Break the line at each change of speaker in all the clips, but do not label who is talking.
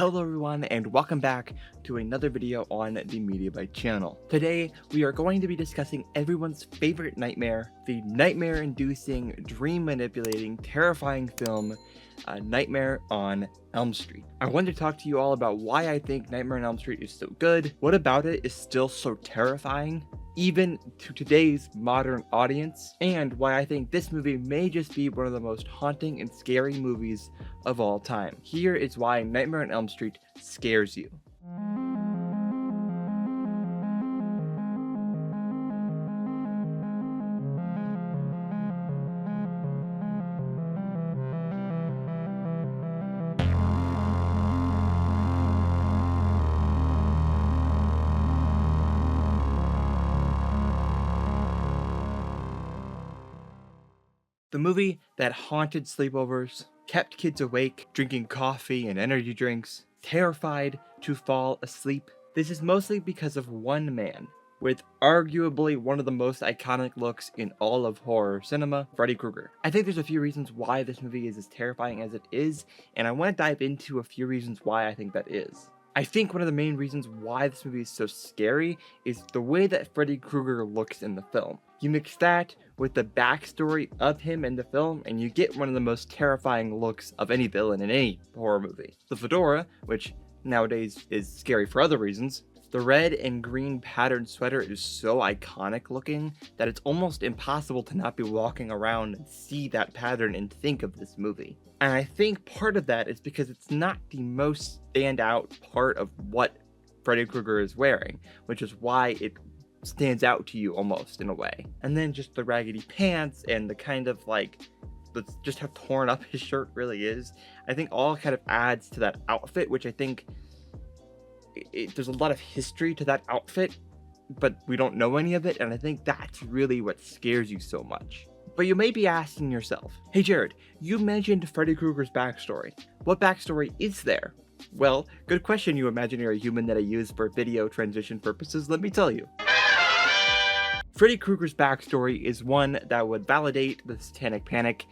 Hello everyone and welcome back to another video on the Mediabyte channel. Today we are going to be discussing everyone's favorite nightmare, the nightmare-inducing, dream-manipulating, terrifying film, Nightmare on Elm Street. I wanted to talk to you all about why I think Nightmare on Elm Street is so good, what about it is still so terrifying, even to today's modern audience, and why I think this movie may just be one of the most haunting and scary movies of all time. Here is why Nightmare on Elm Street scares you. The movie that haunted sleepovers, kept kids awake, drinking coffee and energy drinks, terrified to fall asleep. This is mostly because of one man, with arguably one of the most iconic looks in all of horror cinema, Freddy Krueger. I think there's a few reasons why this movie is as terrifying as it is, and I want to dive into a few reasons why I think that is. I think one of the main reasons why this movie is so scary is the way that Freddy Krueger looks in the film. You mix that with the backstory of him in the film, and you get one of the most terrifying looks of any villain in any horror movie. The fedora, which nowadays is scary for other reasons, the red and green patterned sweater is so iconic looking that it's almost impossible to not be walking around and see that pattern and think of this movie. And I think part of that is because it's not the most standout part of what Freddy Krueger is wearing, which is why it stands out to you almost in a way. And then just the raggedy pants and the kind of just how torn up his shirt really is, I think all kind of adds to that outfit, which I think there's a lot of history to that outfit, but we don't know any of it, and I think that's really what scares you so much. But you may be asking yourself, hey Jared, you mentioned Freddy Krueger's backstory. What backstory is there? Well, good question, you imaginary human that I use for video transition purposes, let me tell you. Freddy Krueger's backstory is one that would validate the Satanic Panic,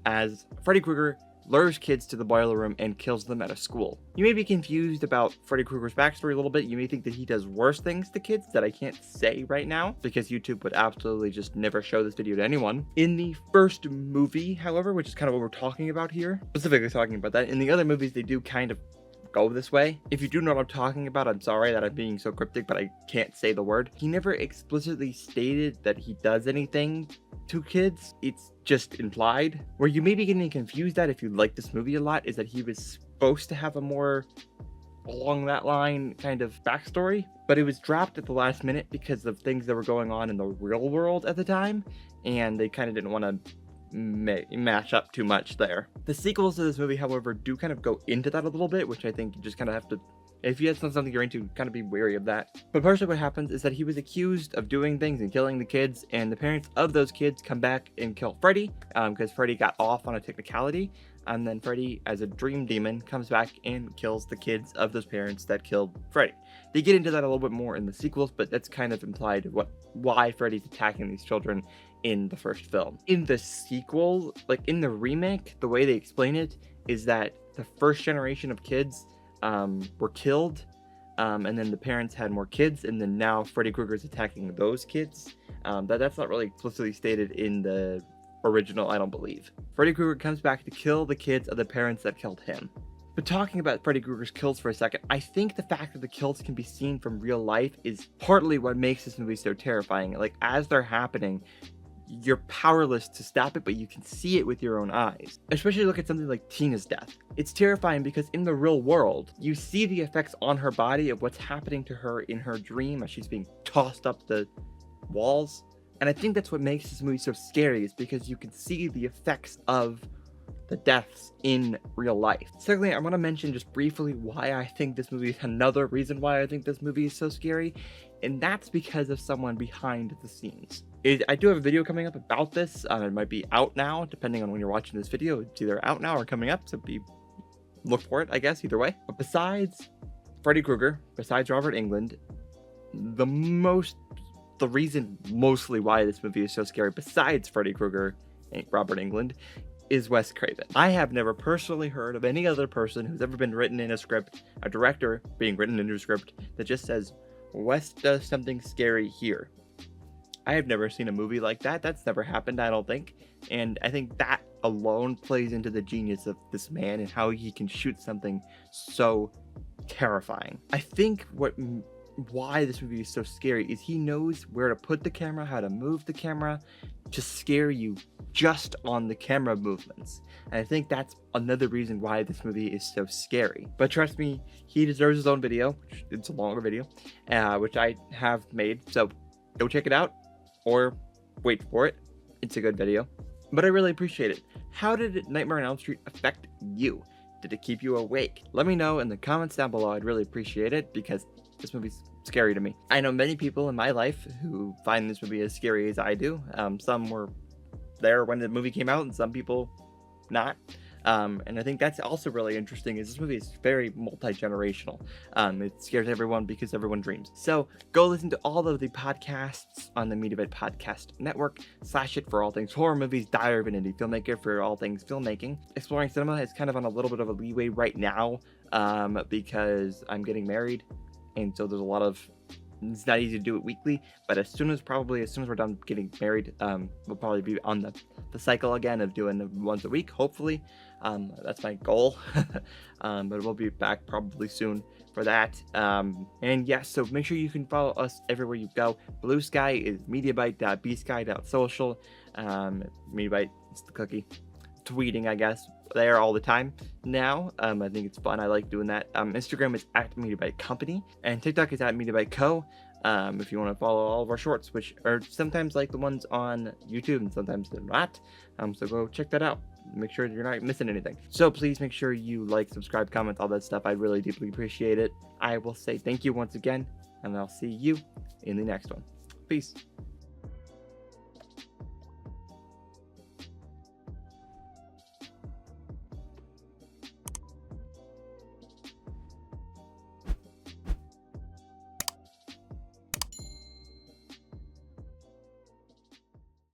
as Freddy Krueger lures kids to the boiler room and kills them at a school. You may be confused about Freddy Krueger's backstory a little bit. You may think that he does worse things to kids that I can't say right now, because YouTube would absolutely just never show this video to anyone. In the first movie, however, which is kind of what we're talking about here, specifically talking about that, in the other movies they do kind of go this way. If you do know what I'm talking about, I'm sorry that I'm being so cryptic, but I can't say the word. He never explicitly stated that he does anything to kids. It's just implied. Where you may be getting confused at if you like this movie a lot is that he was supposed to have a more along that line kind of backstory, but it was dropped at the last minute because of things that were going on in the real world at the time, and they kind of didn't want to mash up too much there. The sequels to this movie, however, do kind of go into that a little bit, which I think you just kind of have to, if that's not something you're into, kind of be wary of that. But partially what happens is that he was accused of doing things and killing the kids, and the parents of those kids come back and kill Freddy, because Freddy got off on a technicality, and then Freddy, as a dream demon, comes back and kills the kids of those parents that killed Freddy. They get into that a little bit more in the sequels, but that's kind of implied why Freddy's attacking these children in the first film. In the sequel, like in the remake, the way they explain it is that the first generation of kids were killed, and then the parents had more kids, and then now Freddy Krueger is attacking those kids. That's not really explicitly stated in the original, I don't believe. Freddy Krueger comes back to kill the kids of the parents that killed him. But talking about Freddy Krueger's kills for a second, I think the fact that the kills can be seen from real life is partly what makes this movie so terrifying. Like, as they're happening, you're powerless to stop it, but you can see it with your own eyes. Especially look at something like Tina's death. It's terrifying because in the real world, you see the effects on her body of what's happening to her in her dream as she's being tossed up the walls. And I think that's what makes this movie so scary, is because you can see the effects of the deaths in real life. Secondly, I want to mention just briefly why I think this movie is another reason why I think this movie is so scary, and that's because of someone behind the scenes. I do have a video coming up about this. It might be out now, depending on when you're watching this video. It's either out now or coming up, so look for it, I guess, either way. But besides Freddy Krueger, besides Robert Englund, the reason mostly why this movie is so scary, besides Freddy Krueger and Robert Englund, is Wes Craven. I have never personally heard of any other person who's ever been written in a script, a director being written into a script, that just says, Wes does something scary here. I have never seen a movie like that. That's never happened, I don't think. And I think that alone plays into the genius of this man and how he can shoot something so terrifying. I think why this movie is so scary is he knows where to put the camera, how to move the camera to scare you just on the camera movements. And I think that's another reason why this movie is so scary. But trust me, he deserves his own video. It's a longer video, which I have made. So go check it out or wait for it. It's a good video. But I really appreciate it. How did Nightmare on Elm Street affect you? Did it keep you awake? Let me know in the comments down below. I'd really appreciate it because this movie's scary to me. I know many people in my life who find this movie as scary as I do. Some were there when the movie came out and some people not. And I think that's also really interesting is this movie is very multi-generational. It scares everyone because everyone dreams. So go listen to all of the podcasts on the Mediabite Podcast Network. Slash it for all things horror movies, Diary of an Indie Filmmaker for all things filmmaking. Exploring Cinema is kind of on a little bit of a leeway right now because I'm getting married. And so there's a lot of, it's not easy to do it weekly, but as soon as we're done getting married, we'll probably be on the cycle again of doing once a week, hopefully. That's my goal. But we'll be back probably soon for that. And yes, so make sure you can follow us everywhere you go. Blue Sky is mediabite.bsky.social. Mediabite, it's the cookie. Tweeting, I guess, there all the time now. I think it's fun. I like doing that. Instagram is @MediaBiteCompany, and TikTok is @MediaBiteCo. If you want to follow all of our shorts, which are sometimes like the ones on YouTube and sometimes they're not. So go check that out. Make sure you're not missing anything. So please make sure you like, subscribe, comment, all that stuff. I really deeply appreciate it. I will say thank you once again, and I'll see you in the next one. Peace.